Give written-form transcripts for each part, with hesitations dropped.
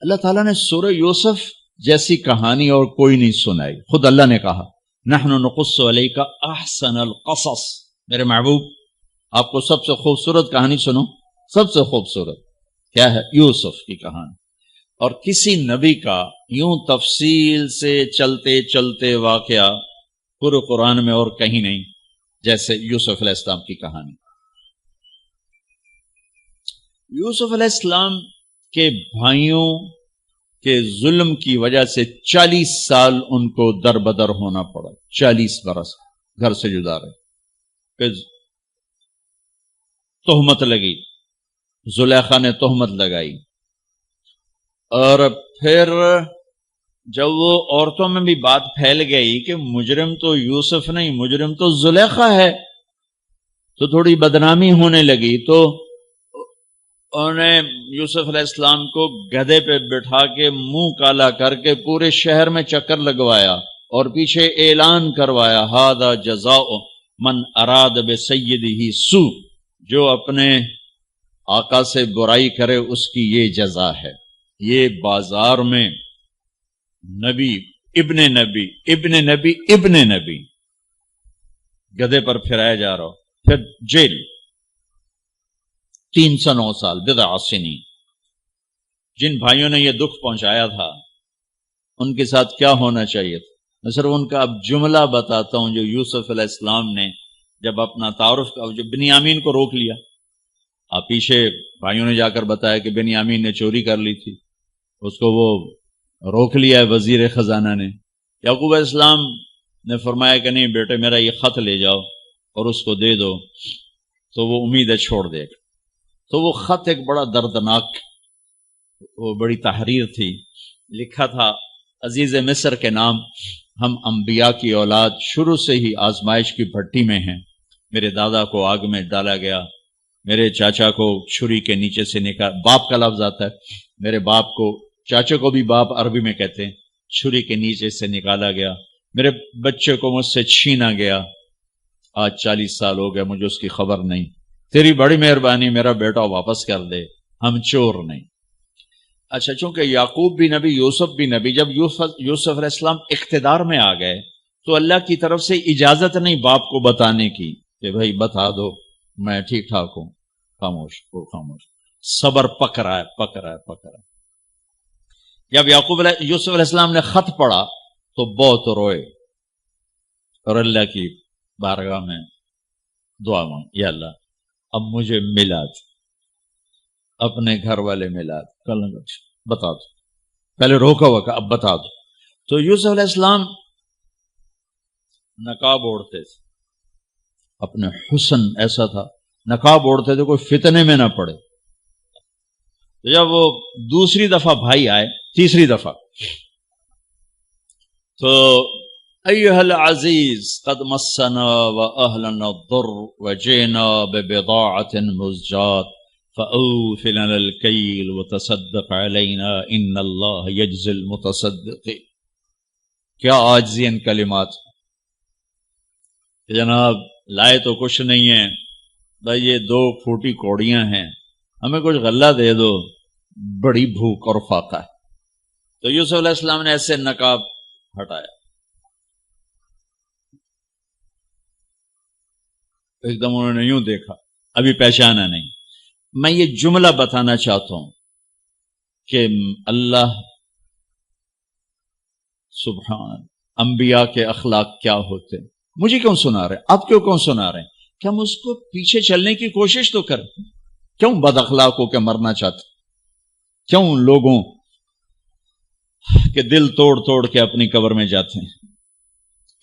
اللہ تعالیٰ نے سورہ یوسف جیسی کہانی اور کوئی نہیں سنائی. خود اللہ نے کہا نحن نقص علیک احسن القصص. میرے محبوب آپ کو سب سے خوبصورت کہانی سنو، سب سے خوبصورت کیا ہے؟ یوسف کی کہانی. اور کسی نبی کا یوں تفصیل سے چلتے چلتے واقعہ پورے قرآن میں اور کہیں نہیں جیسے یوسف علیہ السلام کی کہانی. یوسف علیہ السلام کے بھائیوں کے ظلم کی وجہ سے 40 سال ان کو در بدر ہونا پڑا. 40 برس گھر سے جدا رہے. پھر تہمت لگی، زلیخا نے تہمت لگائی، اور پھر جب وہ عورتوں میں بھی بات پھیل گئی کہ مجرم تو یوسف نہیں، مجرم تو زلیخا ہے، تو تھوڑی بدنامی ہونے لگی. تو انہوں نے یوسف علیہ السلام کو گدھے پہ بٹھا کے منہ کالا کر کے پورے شہر میں چکر لگوایا اور پیچھے اعلان کروایا ھذا جزاء من اراد بسیدہ سوء. جو اپنے آقا سے برائی کرے اس کی یہ جزا ہے. یہ بازار میں نبی ابن نبی ابن نبی ابن نبی گدھے پر پھرایا جا رہا. پھر جیل 309 سال بضع سنین. جن بھائیوں نے یہ دکھ پہنچایا تھا ان کے ساتھ کیا ہونا چاہیے تھا؟ میں صرف ان کا اب جملہ بتاتا ہوں جو یوسف علیہ السلام نے جب اپنا تعارف کا جو بنیامین کو روک لیا. آپ پیچھے بھائیوں نے جا کر بتایا کہ بنیامین نے چوری کر لی تھی، اس کو وہ روک لیا ہے وزیر خزانہ نے. یعقوب علیہ السلام نے فرمایا کہ نہیں بیٹے میرا یہ خط لے جاؤ اور اس کو دے دو تو وہ امید چھوڑ دے گا. تو وہ خط ایک بڑا دردناک، وہ بڑی تحریر تھی. لکھا تھا عزیز مصر کے نام، ہم انبیاء کی اولاد شروع سے ہی آزمائش کی بھٹی میں ہیں. میرے دادا کو آگ میں ڈالا گیا، میرے چاچا کو چھری کے نیچے سے نکال، باپ کا لفظ آتا ہے، میرے باپ کو، چاچے کو بھی باپ عربی میں کہتے ہیں، چھری کے نیچے سے نکالا گیا. میرے بچے کو مجھ سے چھینا گیا. آج 40 سال ہو گئے مجھے اس کی خبر نہیں. تیری بڑی مہربانی میرا بیٹا واپس کر دے، ہم چور نہیں. اچھا چونکہ یعقوب بھی نبی، یوسف بھی نبی، جب یوسف علیہ السلام اقتدار میں آ گئے تو اللہ کی طرف سے اجازت نہیں باپ کو بتانے کی کہ بھائی بتا دو میں ٹھیک ٹھاک ہوں. خاموش، وہ خاموش. صبر پک رہا ہے پک رہا ہے پک رہا ہے. جب یوسف علیہ السلام نے خط پڑھا تو بہت روئے اور اللہ کی بارگاہ میں دعا مانگ، یا اللہ اب مجھے ملا دے، اپنے گھر والے ملا دے، کل بتا دو. پہلے روکا ہوا کہ اب بتا دو. تو یوسف علیہ السلام نقاب اوڑھتے تھے، اپنے حسن ایسا تھا، نقاب اوڑھتے تھے کوئی فتنے میں نہ پڑے. جب وہ دوسری دفعہ بھائی آئے، تیسری دفعہ، تو ایھا العزیز قد مسنا واہلنا الضر وجئنا ببضاعۃ مزجاۃ فأوف لنا الکیل وتصدق علینا ان اللہ یجزی المتصدقین. کیا عاجزی ان کلمات. جناب لائے تو کچھ نہیں ہے بھائی، یہ 2 پھوٹی کوڑیاں ہیں، ہمیں کچھ غلہ دے دو، بڑی بھوک اور فاقہ ہے. تو یوسف علیہ السلام نے ایسے نقاب ہٹایا، ایک دم انہوں نے یوں دیکھا، ابھی پہچانا نہیں. میں یہ جملہ بتانا چاہتا ہوں کہ اللہ سبحان انبیاء کے اخلاق کیا ہوتے. مجھے کیوں سنا رہے ہیں؟ آپ کیوں سنا رہے ہیں؟ کہ ہم اس کو پیچھے چلنے کی کوشش تو کریں. کیوں بد اخلاق ہو کے مرنا چاہتے؟ کیوں لوگوں کے دل توڑ توڑ کے اپنی قبر میں جاتے ہیں؟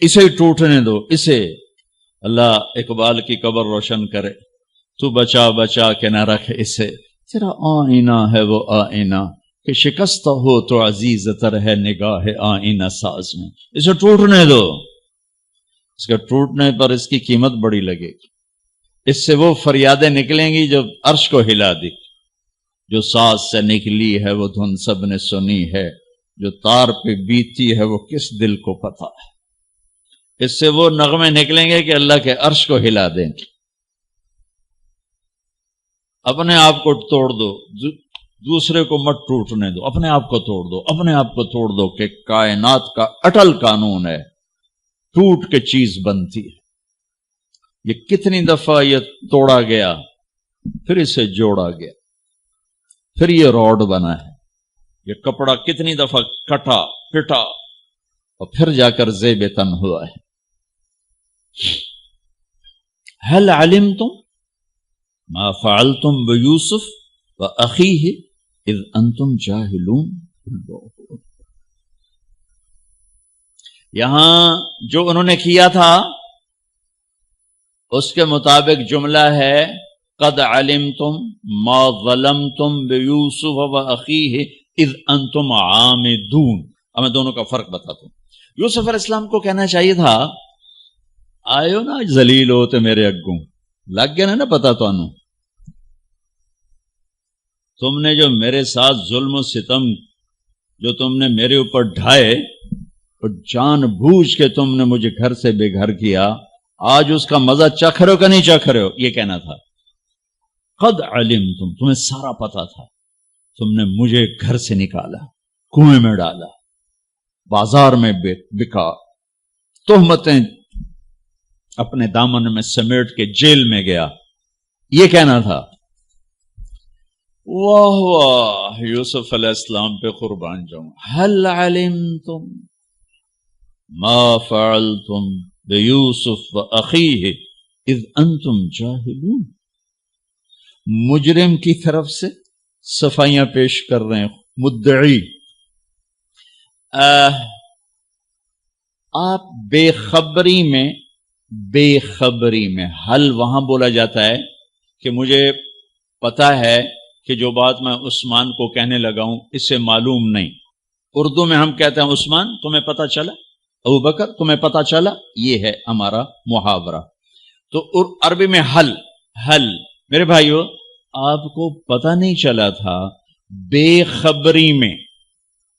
اسے ٹوٹنے دو. اسے اللہ اقبال کی قبر روشن کرے. تو بچا بچا کے نہ رکھ اسے، تیرا آئینہ ہے وہ آئینہ کہ شکستہ ہو تو عزیز تر ہے نگاہ آئینہ ساز میں. اسے ٹوٹنے دو. اس کے ٹوٹنے پر اس کی قیمت بڑی لگے گی. اس سے وہ فریادیں نکلیں گی جو عرش کو ہلا دی. جو ساز سے نکلی ہے وہ دھن سب نے سنی ہے، جو تار پہ بیتی ہے وہ کس دل کو پتا ہے. اس سے وہ نغمے نکلیں گے کہ اللہ کے عرش کو ہلا دیں گے. اپنے آپ کو توڑ دو. دوسرے کو مت ٹوٹنے دو، اپنے آپ کو توڑ دو، اپنے آپ کو توڑ دو، کہ کائنات کا اٹل قانون ہے، ٹوٹ کے چیز بنتی ہے۔ یہ کتنی دفعہ یہ توڑا گیا، پھر اسے جوڑا گیا، پھر یہ روڈ بنا ہے۔ یہ کپڑا کتنی دفعہ کٹا پٹا اور پھر جا کر زیب تن ہوا ہے۔ هل علمتم ما فعلتم بيوسف واخيه اذ انتم جاهلون۔ یہاں جو انہوں نے کیا تھا اس کے مطابق جملہ ہے قد علمتم ما ظلمتم بيوسف واخيه اذ انتم عامدون۔ اب میں دونوں کا فرق بتاتا ہوں۔ یوسف علیہ السلام کو کہنا چاہیے تھا آئیو نا ذلیل ہوتے میرے اگوں، لگ گیا نا پتا تو تم نے جو میرے ساتھ ظلم و ستم جو تم نے میرے اوپر ڈھائے اور جان بوجھ کے تم نے مجھے گھر سے بے گھر کیا، آج اس کا مزہ چکھ رہے ہو کہ نہیں چکھ رہے ہو؟ یہ کہنا تھا قد علمتم، تمہیں سارا پتا تھا، تم نے مجھے گھر سے نکالا، کنویں میں ڈالا، بازار میں بکا، تہمتیں اپنے دامن میں سمیٹ کے جیل میں گیا، یہ کہنا تھا۔ واہ واہ، یوسف علیہ السلام پہ قربان جاؤں۔ هل علمتم ما فعلتم بیوسف واخیہ اذ انتم جاہلون۔ مجرم کی طرف سے صفائیاں پیش کر رہے ہیں، مدعی۔ آپ بے خبری میں حل وہاں بولا جاتا ہے کہ مجھے پتا ہے کہ جو بات میں عثمان کو کہنے لگا ہوں اس سے معلوم نہیں۔ اردو میں ہم کہتے ہیں عثمان تمہیں پتا چلا، ابو بکر تمہیں پتا چلا، یہ ہے ہمارا محاورہ۔ تو عربی میں حل میرے بھائیو آپ کو پتا نہیں چلا تھا بے خبری میں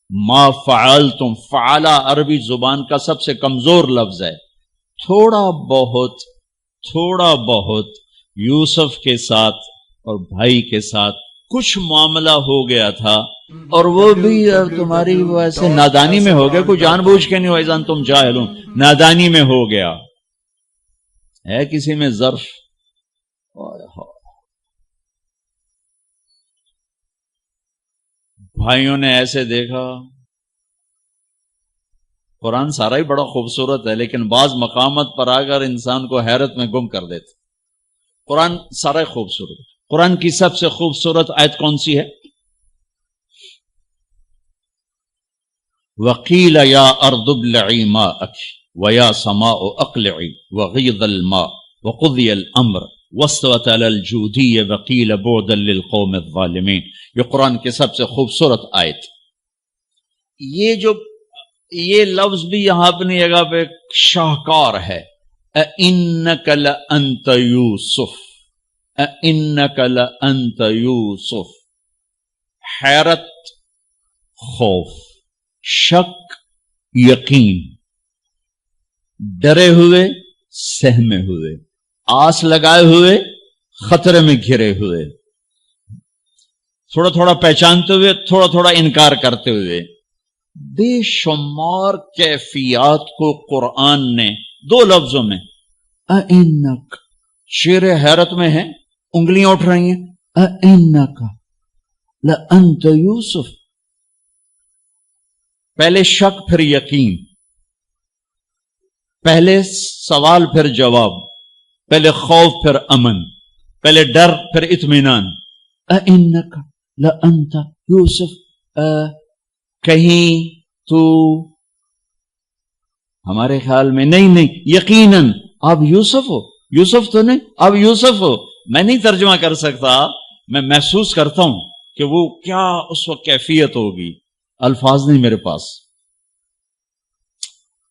ما فعلتم، فعلا عربی زبان کا سب سے کمزور لفظ ہے۔ تھوڑا بہت یوسف کے ساتھ اور بھائی کے ساتھ کچھ معاملہ ہو گیا تھا، اور وہ بھی تمہاری ویسے نادانی میں ہو گیا، کوئی جان بوجھ کے نہیں ہو، تم جاہلون، نادانی میں ہو گیا ہے۔ کسی میں ظرف بھائیوں نے ایسے دیکھا، قرآن سارا ہی بڑا خوبصورت ہے لیکن بعض مقامات پر آ کر انسان کو حیرت میں گم کر دیتے۔ قرآن سارا ہی خوبصورت ہے۔ قرآن کی سب سے خوبصورت آیت کون سی ہے؟ وَقِيلَ يَا أَرْضُ ابْلَعِي مَاءَكِ وَيَا سَمَاءُ أَقْلِعِي وَغِيضَ الْمَاءُ وَقُضِيَ الْأَمْرُ وَاسْتَوَتْ عَلَى الْجُودِيِّ وَقِيلَ بُعْدًا لِلْقَوْمِ الظَّالِمِينَ۔ یہ قرآن کی سب سے خوبصورت آیت۔ یہ لفظ بھی یہاں اپنی جگہ پہ شاہکار ہے۔ اِنَّكَ لَأَنْتَ یوسف، اِنَّكَ لَأَنْتَ یوسف۔ حیرت، خوف، شک، یقین، ڈرے ہوئے، سہمے ہوئے، آس لگائے ہوئے، خطرے میں گھرے ہوئے، تھوڑا تھوڑا پہچانتے ہوئے، تھوڑا تھوڑا انکار کرتے ہوئے، بے شمار کیفیات کو قرآن نے دو لفظوں میں اِنَّکَ، شیر حیرت میں ہے، انگلیاں اٹھ رہی ہیں، اِنَّکَ لَأَنْتَ یوسف۔ پہلے شک پھر یقین، پہلے سوال پھر جواب، پہلے خوف پھر امن، پہلے ڈر پھر اطمینان۔ اِنَّکَ لَأَنْتَ یوسف، کہیں تو ہمارے خیال میں نہیں یقیناً آپ یوسف ہو، یوسف تو نہیں، آپ یوسف ہو۔ میں نہیں ترجمہ کر سکتا، میں محسوس کرتا ہوں کہ وہ کیا اس وقت کیفیت ہوگی، الفاظ نہیں میرے پاس۔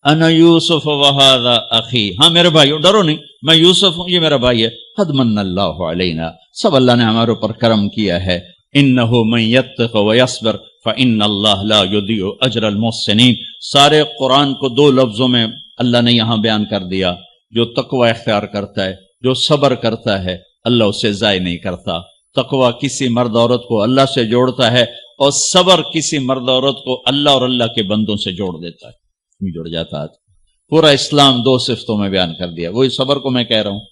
انا یوسف وہذا اخی، ہاں میرے بھائی ڈرو نہیں، میں یوسف ہوں، یہ میرا بھائی ہے۔ قد من اللہ علینا، سب اللہ نے ہمارے اوپر کرم کیا ہے۔ انہ من یتق ویصبر فإن اللہ لا یضیع اجر المحسنین۔ سارے قرآن کو دو لفظوں میں اللہ نے یہاں بیان کر دیا، جو تقوی اختیار کرتا ہے، جو صبر کرتا ہے، اللہ اسے ضائع نہیں کرتا۔ تقوی کسی مرد عورت کو اللہ سے جوڑتا ہے اور صبر کسی مرد عورت کو اللہ اور اللہ کے بندوں سے جوڑ دیتا ہے، جڑ جاتا ہے۔ پورا اسلام 2 صفتوں میں بیان کر دیا۔ وہی صبر کو میں کہہ رہا ہوں،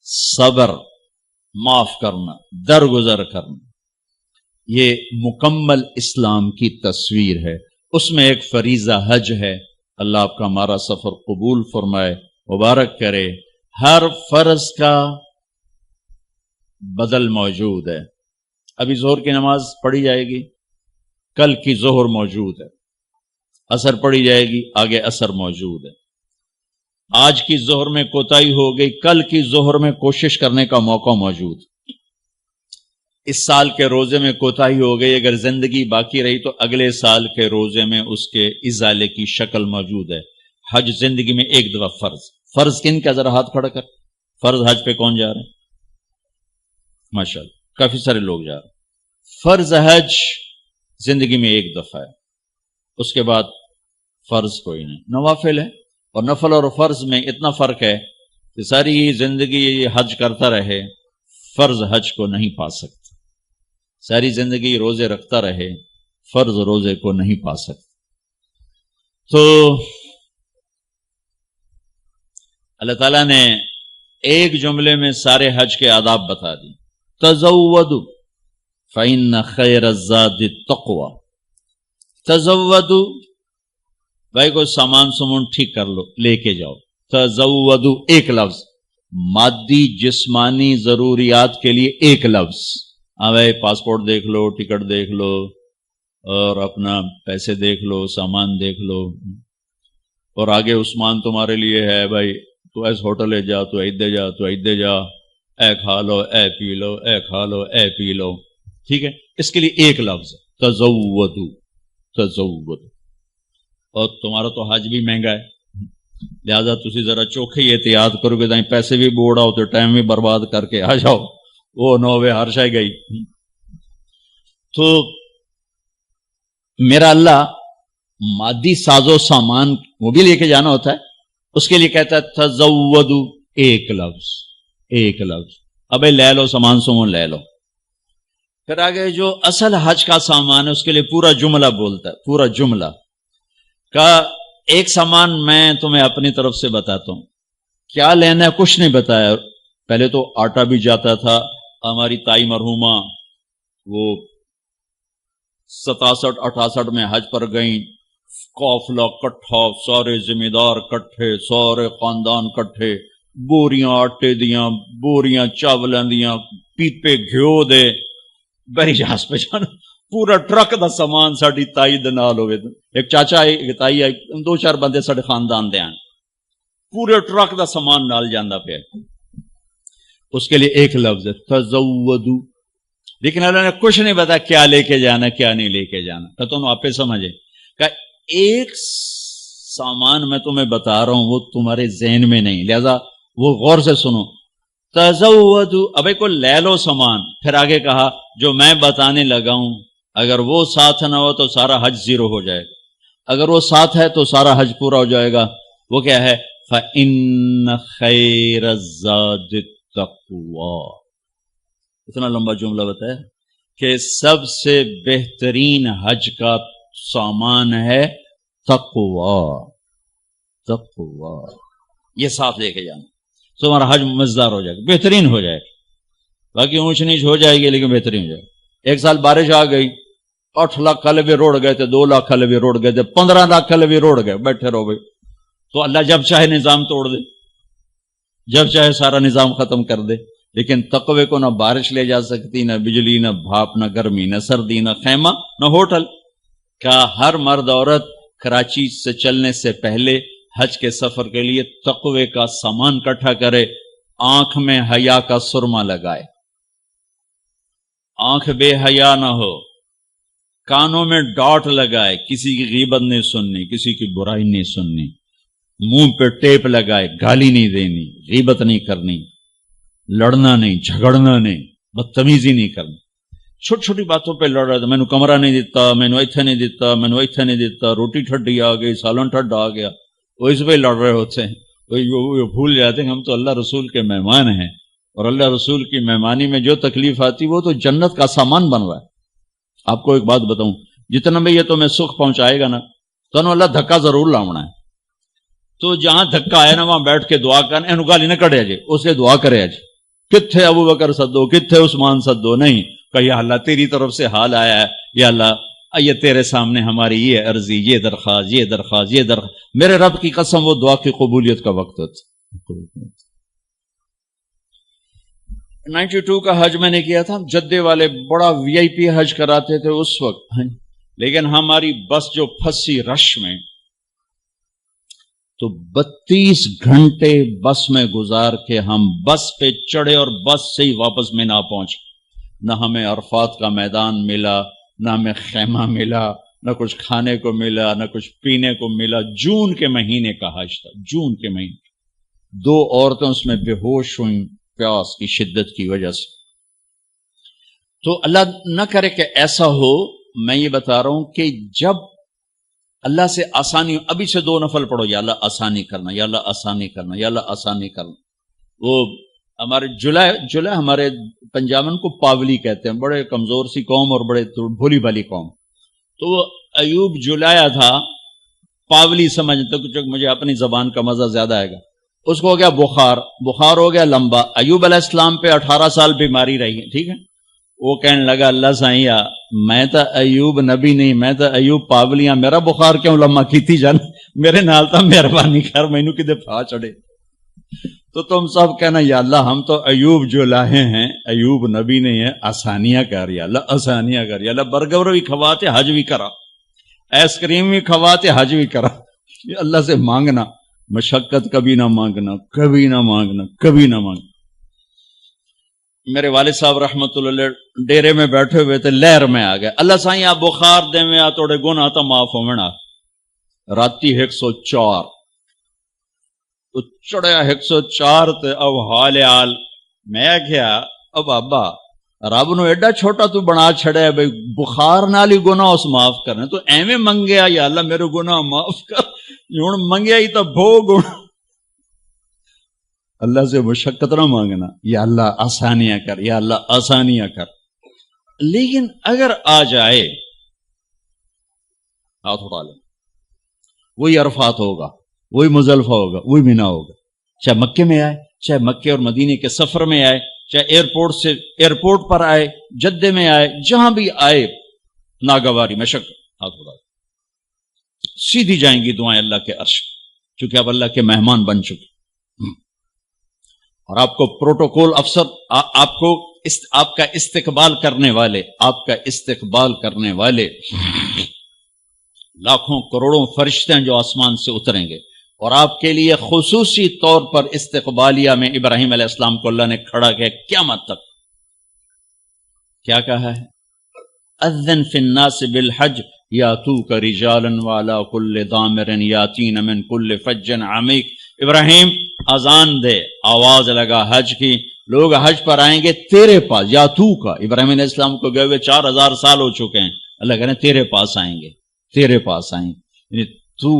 صبر، معاف کرنا، درگزر کرنا، یہ مکمل اسلام کی تصویر ہے۔ اس میں ایک فریضہ حج ہے، اللہ آپ کا ہمارا سفر قبول فرمائے، مبارک کرے۔ ہر فرض کا بدل موجود ہے۔ ابھی ظہر کی نماز پڑھی جائے گی، کل کی ظہر موجود ہے، عصر پڑھی جائے گی، آگے عصر موجود ہے۔ آج کی ظہر میں کوتاہی ہو گئی، کل کی ظہر میں کوشش کرنے کا موقع موجود۔ اس سال کے روزے میں کوتاہی ہو گئی، اگر زندگی باقی رہی تو اگلے سال کے روزے میں اس کے ازالے کی شکل موجود ہے۔ حج زندگی میں ایک دفعہ فرض کن کا، ذرا ہاتھ کھڑا کر، فرض حج پہ کون جا رہے ہیں؟ ماشاءاللہ کافی سارے لوگ جا رہے ہیں۔ فرض حج زندگی میں ایک دفعہ ہے، اس کے بعد فرض کوئی نہیں، نوافل ہے۔ اور نفل اور فرض میں اتنا فرق ہے کہ ساری زندگی حج کرتا رہے فرض حج کو نہیں پا سکتا، ساری زندگی روزے رکھتا رہے فرض روزے کو نہیں پا سکتا۔ تو اللہ تعالیٰ نے ایک جملے میں سارے حج کے آداب بتا دی۔ تزودوا فإن خیر الزاد التقوی، تزودوا، بھائی کوئی سامان سمون ٹھیک کر لو، لے کے جاؤ۔ تزودوا ایک لفظ، مادی جسمانی ضروریات کے لیے ایک لفظ۔ بھائی پاسپورٹ دیکھ لو، ٹکٹ دیکھ لو، اور اپنا پیسے دیکھ لو، سامان دیکھ لو، اور آگے عثمان تمہارے لیے ہے، بھائی تو ایس ہوٹل ہے جا، تو ایدے جا، تو ایدے جا، اے کھا لو، اے پی لو، اے کھا لو، اے پی لو، ٹھیک ہے؟ اس کے لیے ایک لفظ تزودوا، تزودوا۔ اور تمہارا تو حج بھی مہنگا ہے، لہذا تسی ذرا چوکھے احتیاط کرو گے، پیسے بھی بوڑھا ہو تو ٹائم بھی برباد کر کے آ جاؤ، وہ نوے ہر شے گئی۔ تو میرا اللہ مادی ساز و سامان وہ بھی لے کے جانا ہوتا ہے، اس کے لیے کہتا ہے تزودوا، ایک لفظ، ایک لفظ۔ ابے لے لو سامان سمون لے لو۔ پھر آگے جو اصل حج کا سامان ہے اس کے لیے پورا جملہ بولتا ہے، پورا جملہ کا ایک سامان میں تمہیں اپنی طرف سے بتاتا ہوں، کیا لینا ہے کچھ نہیں بتایا۔ پہلے تو آٹا بھی جاتا تھا، ہماری تائی مرحومہ وہ 67-68 میں حج پر گئیں، قافلہ کٹھا، سارے ذمہ دار کٹھے، سارے خاندان کٹھے، بوریاں آٹے دیاں، بوریاں چاولوں دیاں، پیپے گھیو دے، بری جہاز پہ جانا، پورا ٹرک دا سامان ساڈی تائی دے نال ہوئے، ایک چاچا آئی، ایک تائی آئی، 2-4 بندے ساڈے خاندان دے آن، پورے ٹرک دا سامان نال جاندہ پہ۔ اس کے لیے ایک لفظ ہے تزودوا، لیکن اللہ نے کچھ نہیں بتا کیا لے کے جانا کیا نہیں لے کے جانا، تو تم آپ سمجھے کہ ایک سامان میں تمہیں بتا رہا ہوں وہ تمہارے ذہن میں نہیں، لہذا وہ غور سے سنو۔ تزودوا، ابے کو لے لو سامان، پھر آگے کہا جو میں بتانے لگا ہوں اگر وہ ساتھ نہ ہو تو سارا حج زیرو ہو جائے گا، اگر وہ ساتھ ہے تو سارا حج پورا ہو جائے گا۔ وہ کیا ہے؟ فَإِنَّ خَيْرَ الزَّادِ التَّقْوَىٰ۔ اتنا لمبا جملہ بتایا کہ سب سے بہترین حج کا سامان ہے تقویٰ، تقویٰ، یہ ساتھ لے کے جانا، تو ہمارا حج مزدار ہو جائے گا، بہترین ہو جائے گا، باقی اونچ نیچ ہو جائے گی لیکن بہترین ہو جائے گا۔ ایک سال بارش آ گئی، 8 لاکھ کلبے روڑ گئے تھے، 2 لاکھ کلبے روڑ گئے تھے، 15 لاکھ کلبے روڑ گئے، بیٹھے رہو گئے، تو اللہ جب چاہے نظام توڑ دے، جب چاہے سارا نظام ختم کر دے۔ لیکن تقوی کو نہ بارش لے جا سکتی، نہ بجلی، نہ بھاپ، نہ گرمی، نہ سردی، نہ خیمہ، نہ ہوٹل۔ کا ہر مرد عورت کراچی سے چلنے سے پہلے حج کے سفر کے لیے تقوی کا سامان اکٹھا کرے، آنکھ میں حیا کا سرما لگائے، آنکھ بے حیا نہ ہو، کانوں میں ڈاٹ لگائے، کسی کی غیبت نہیں سننی، کسی کی برائی نہیں سننی، منہ پہ ٹیپ لگائے، گالی نہیں دینی، غیبت نہیں کرنی، لڑنا نہیں، جھگڑنا نہیں، بدتمیزی نہیں کرنی۔ چھوٹی چھوٹی باتوں پہ لڑ رہا تھا، میں نے کمرہ نہیں دیتا، میں نے ایتھے نہیں دیتا، میں نے ایتھے نہیں دیتا، روٹی ٹھڈی آ گئی، سالن ٹھڈ آ گیا، وہ اس پہ لڑ رہے ہوتے ہیں، وہ بھول جاتے ہیں ہم تو اللہ رسول کے مہمان ہیں، اور اللہ رسول کی مہمانی میں جو تکلیف آتی وہ تو جنت کا سامان بن رہا ہے. آپ کو ایک بات بتاؤں، جتنا بھی یہ تمہیں سکھ پہنچائے گا نا تو اللہ دھکا ضرور لاؤنا ہے. تو جہاں دھکا آیا نا وہاں بیٹھ کے دعا کرنا، اینو گالی نہ کڑے جی، اسے دعا کرے جی. کتھے ابو بکر سدو، کتھے عثمان سدو، نہیں کہ یا اللہ تیری طرف سے حال آیا ہے، یا اللہ یہ تیرے سامنے ہماری یہ عرضی، یہ درخواست، یہ درخواست، یہ درخواست. میرے رب کی قسم وہ دعا کی قبولیت کا وقت ہوتا. 92 کا حج میں نے کیا تھا، جدے والے بڑا وی آئی پی حج کراتے تھے اس وقت، لیکن ہماری بس جو پھنسی رش میں تو 32 گھنٹے بس میں گزار کے ہم بس پہ چڑھے اور بس سے ہی واپس میں نہ پہنچے. نہ ہمیں عرفات کا میدان ملا، نہ ہمیں خیمہ ملا، نہ کچھ کھانے کو ملا، نہ کچھ پینے کو ملا. جون کے مہینے کا حج تھا، جون کے مہینے. 2 عورتیں اس میں بے ہوش ہوئیں پیاس کی شدت کی وجہ سے. تو اللہ نہ کرے کہ ایسا ہو. میں یہ بتا رہا ہوں کہ جب اللہ سے آسانی، ابھی سے 2 نفل پڑھو، یا اللہ آسانی کرنا، یا اللہ آسانی کرنا، یا اللہ آسانی کرنا. وہ ہمارے جلائے ہمارے پنجابن کو پاولی کہتے ہیں، بڑے کمزور سی قوم اور بڑے بھولی بھالی قوم. تو وہ ایوب جلایا تھا، پاولی سمجھتے کہ مجھے اپنی زبان کا مزہ زیادہ آئے گا. اس کو ہو گیا بخار ہو گیا لمبا. ایوب علیہ السلام پہ 18 سال بیماری رہی ہے، ٹھیک ہے. وہ کہنے لگا اللہ سائیا میں تو ایوب نبی نہیں، میں تو ایوب پاولیاں، میرا بخار کیوں لمبا کیتی جان، میرے نال تا مہربانی کر، مینوں کدے پھا چڑے. تو تم سب کہنا یا اللہ ہم تو ایوب جو لاہے ہیں، ایوب نبی نہیں ہے، آسانیاں کر یا اللہ، آسانیاں کر یا اللہ. برگر بھی کھواتے حج بھی کرا، آئس کریم بھی کھواتے حج بھی کرا. یہ اللہ سے مانگنا، مشقت کبھی نہ مانگنا، کبھی نہ مانگنا، کبھی نہ مانگنا. میرے والد صاحب رحمت اللہ علیہ ڈیرے میں بیٹھے ہوئے تھے، لہر میں آ گئے. اللہ سائیں آپ بخار دے میں آ توڑے گناہ تا معاف ہونا. راتی 104 تو چڑھیا 104 تے اب حال میں کیا اب بابا رب نو ایڈا چھوٹا تو بنا چھڑے بھئی بخار نال ہی گناہ اس معاف کرنے. تو ایویں منگیا یا اللہ میرے گناہ معاف کر، ہن منگیا ہی تو بھو گناہ. اللہ سے مشقت نہ مانگنا، یا اللہ آسانیاں کر، یا اللہ آسانیاں کر. لیکن اگر آ جائے ہاتھ اٹھا لیں، وہی عرفات ہوگا، وہی مزدلفہ ہوگا، وہی مینا ہوگا. چاہے مکے میں آئے، چاہے مکے اور مدینے کے سفر میں آئے، چاہے ایئرپورٹ پر آئے، جدے میں آئے، جہاں بھی آئے، ناگواری مشقت ہاتھ اٹھا لیں. سیدھی جائیں گی دعائیں اللہ کے عرش، چونکہ اب اللہ کے مہمان بن چکے. اور آپ کو پروٹوکول افسر، آپ کا استقبال کرنے والے لاکھوں کروڑوں فرشتے ہیں جو آسمان سے اتریں گے. اور آپ کے لیے خصوصی طور پر استقبالیہ میں ابراہیم علیہ السلام کو اللہ نے کھڑا کیا قیامت تک. کیا کہا ہے؟ اذن فی الناس بالحج یاتوک رجالا وعلی کل ضامر یاتین من کل فج عمیق. ابراہیم اذان دے، آواز لگا حج کی، لوگ حج پر آئیں گے تیرے پاس. یا تو کا ابراہیم علیہ السلام کو گئے ہوئے 4000 سال ہو چکے ہیں. اللہ کہہ رہے ہیں تیرے پاس آئیں گے، تیرے پاس آئیں گے. یعنی تو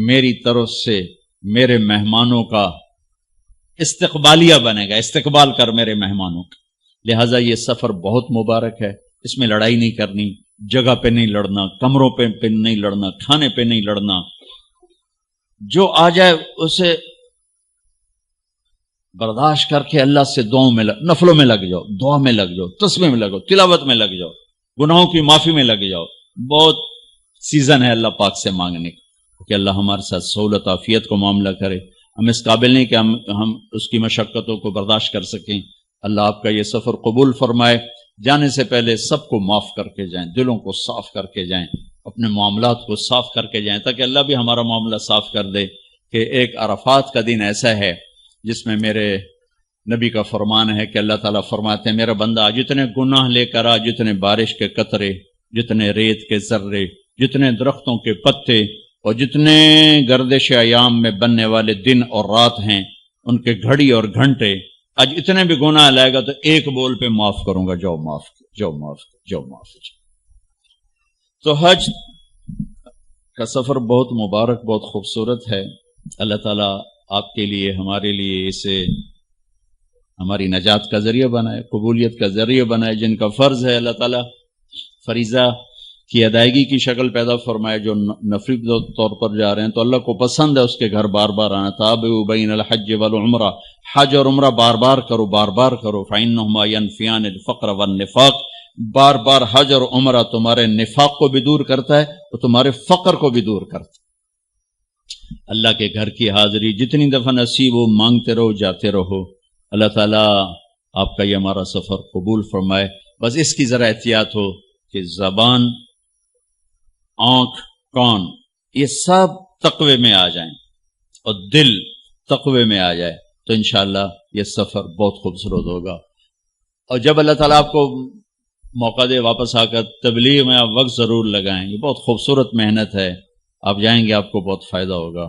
میری طرف سے میرے مہمانوں کا استقبالیہ بنے گا، استقبال کر میرے مہمانوں کا. لہٰذا یہ سفر بہت مبارک ہے. اس میں لڑائی نہیں کرنی، جگہ پہ نہیں لڑنا، کمروں پہ نہیں لڑنا، کھانے پہ نہیں لڑنا. جو آ جائے اسے برداشت کر کے اللہ سے دعاؤں میں نفلوں میں لگ جاؤ، دعا میں لگ جاؤ، تسبیح میں لگو، تلاوت میں لگ جاؤ، گناہوں کی معافی میں لگ جاؤ. بہت سیزن ہے اللہ پاک سے مانگنے کا کہ اللہ ہمارے ساتھ سہولت عافیت کو معاملہ کرے. ہم اس قابل نہیں کہ ہم اس کی مشقتوں کو برداشت کر سکیں. اللہ آپ کا یہ سفر قبول فرمائے. جانے سے پہلے سب کو معاف کر کے جائیں، دلوں کو صاف کر کے جائیں، اپنے معاملات کو صاف کر کے جائیں، تاکہ اللہ بھی ہمارا معاملہ صاف کر دے. کہ ایک عرفات کا دن ایسا ہے جس میں میرے نبی کا فرمان ہے کہ اللہ تعالیٰ فرماتے ہیں میرا بندہ جتنے گناہ لے کر آ، جتنے بارش کے قطرے، جتنے ریت کے ذرے، جتنے درختوں کے پتے اور جتنے گردش ایام میں بننے والے دن اور رات ہیں ان کے گھڑی اور گھنٹے، آج اتنے بھی گناہ لائے گا تو ایک بول پہ معاف کروں گا، جاؤ معاف، جاؤ معاف، جاؤ معاف. تو حج کا سفر بہت مبارک، بہت خوبصورت ہے. اللہ تعالیٰ آپ کے لیے، ہمارے لیے اسے ہماری نجات کا ذریعہ بنائے، قبولیت کا ذریعہ بنائے. جن کا فرض ہے اللہ تعالیٰ فریضہ کی ادائیگی کی شکل پیدا فرمائے، جو نفلی طور پر جا رہے ہیں تو اللہ کو پسند ہے اس کے گھر بار بار آنا. تابعوا بین الحج والعمرہ، حج اور عمرہ بار بار کرو، بار بار کرو. فإنہما ینفیان الفقر والنفاق، بار بار حج اور عمرہ تمہارے نفاق کو بھی دور کرتا ہے اور تمہارے فقر کو بھی دور کرتا ہے. اللہ کے گھر کی حاضری جتنی دفعہ نصیب ہو مانگتے رہو، جاتے رہو. اللہ تعالیٰ آپ کا یہ ہمارا سفر قبول فرمائے. بس اس کی ذرا احتیاط ہو کہ زبان، آنکھ، کان یہ سب تقوی میں آ جائیں اور دل تقوی میں آ جائے تو انشاءاللہ یہ سفر بہت خوبصورت ہوگا. اور جب اللہ تعالیٰ آپ کو موقع دے واپس آ کر تبلیغ میں آپ وقت ضرور لگائیں. یہ بہت خوبصورت محنت ہے، آپ جائیں گے آپ کو بہت فائدہ ہوگا.